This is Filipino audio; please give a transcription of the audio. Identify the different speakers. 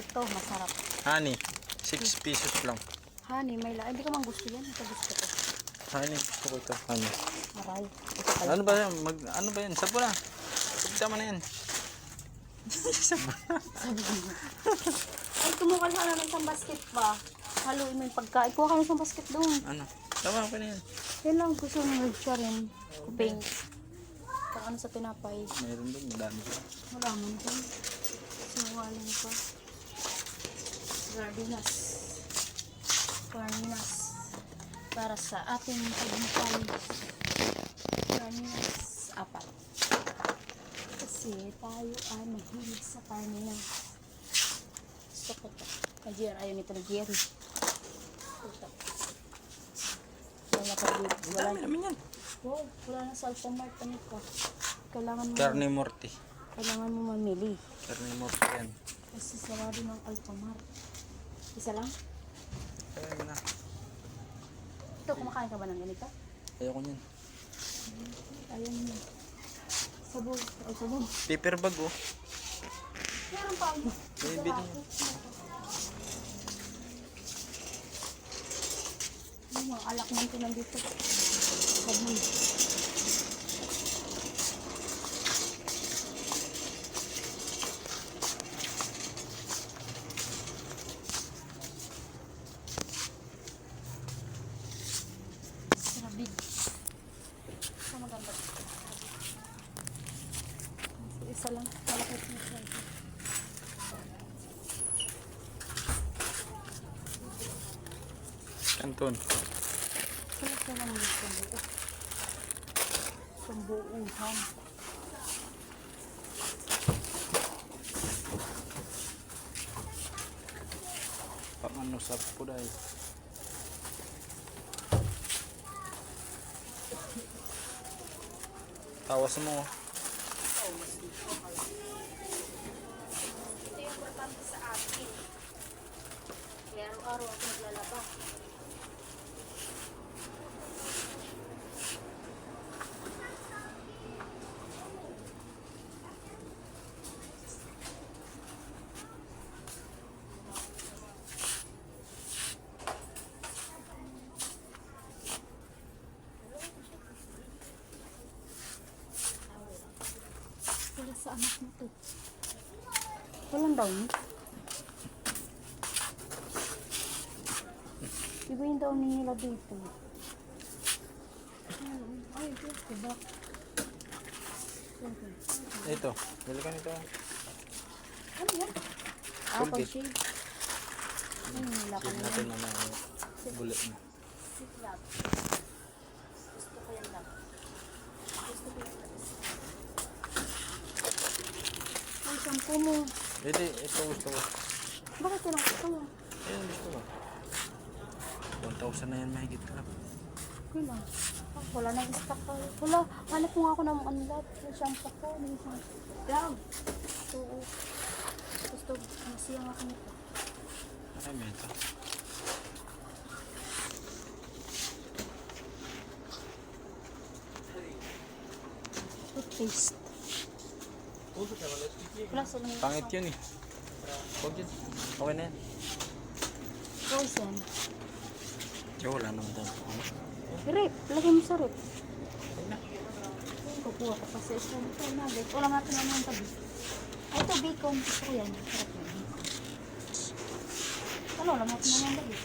Speaker 1: Ito, masarap.
Speaker 2: Honey, 6 pesos lang.
Speaker 1: Honey, may la. Hindi ko man gusto yan. Ito gusto ko.
Speaker 2: Honey, gusto ko ito. Honey.
Speaker 1: Aray. Ito pala.
Speaker 2: Ano ba yan? Ano ba yan? Sabon na. Pagsama na yan. Sabon na.
Speaker 1: Ay, kumuha ka na ng basket ba? Haluin mo yung pagkain. Kuha ka na ng basket doon.
Speaker 2: Ano? Tama pa na yan.
Speaker 1: Yan lang, gusto mo siya rin. Kuping. Pang ano sa tinapay.
Speaker 2: Meron doon. Madami pa.
Speaker 1: Wala man dyan. Sinungaling pa. Sardinas. Sardinas. Para sa ating pagmukay. Sardinas. 4. Kasi tayo ay mahilig sa sardinas. Gusto ko ito. Kajir, ayaw nito na Jerry. Ito. Wala pa dito.
Speaker 2: Madami naman yan.
Speaker 1: Wow, wala na sa Alphamart. Ano ko? Kailangan mo.
Speaker 2: Carne morti.
Speaker 1: Kailangan mo mamili.
Speaker 2: Carne morti yan.
Speaker 1: Kasi sarado ng Alphamart. Isa lang?
Speaker 2: Kaya mo na.
Speaker 1: Ito, kumakain ka ba ng ganito?
Speaker 2: Ayoko niyan.
Speaker 1: Ayaw mo. Sabog. Ay, sabog.
Speaker 2: Paper bag oh.
Speaker 1: Meron pa ako.
Speaker 2: May bili niya.
Speaker 1: Ay, mga alak man ito nandito. Sabog. Sarabig. Ito maganda. Isa lang. Malakit na siya.
Speaker 2: Kanton.
Speaker 1: Sarap na lang yung sambuo. Sambuuhan.
Speaker 2: Pamano sa puday. Tawas mo.
Speaker 1: Ito yung importante sa akin. Kaya araw-araw ako naglalaba. Wala sa anak mo to. Walang daw ni. Iba yung daw nila dito. Ay, dito ba?
Speaker 2: Ito. Dali ka nito.
Speaker 1: Ano yan?
Speaker 2: Colgate.
Speaker 1: Shade. Ay, nila ka
Speaker 2: Save
Speaker 1: na
Speaker 2: natin
Speaker 1: yan.
Speaker 2: na mga bullet na.
Speaker 1: Sit lab. Gusto ko yan lab. Gusto ko yan lab. Ay, shampoo mo.
Speaker 2: Hindi, ito gusto ko.
Speaker 1: Bakit yan ang gusto mo?
Speaker 2: Ayan, gusto ko. 1,000 na yan mahigit ka.
Speaker 1: Okay lang. Ah, wala nang stock ko. Wala. Hanap mo nga ako ng unload. Yung shampoo ko. Yung shampoo. Lang. So, gusto. Masiyang ako nito.
Speaker 2: Ay, may ito.
Speaker 1: Toothpaste. Wala sa lang.
Speaker 2: Pangit yun eh. Huwag yun. Okay na yan.
Speaker 1: Frozen.
Speaker 2: Yo, wala naman daw.
Speaker 1: Rip. Lagay mo sa rip. Kukuha ko kasi isa nito. Nugget. Wala natin naman yung tabi. Ay, ito bacon. Gusto ko yan. Sarap yan. Ano, wala natin naman yung tabi.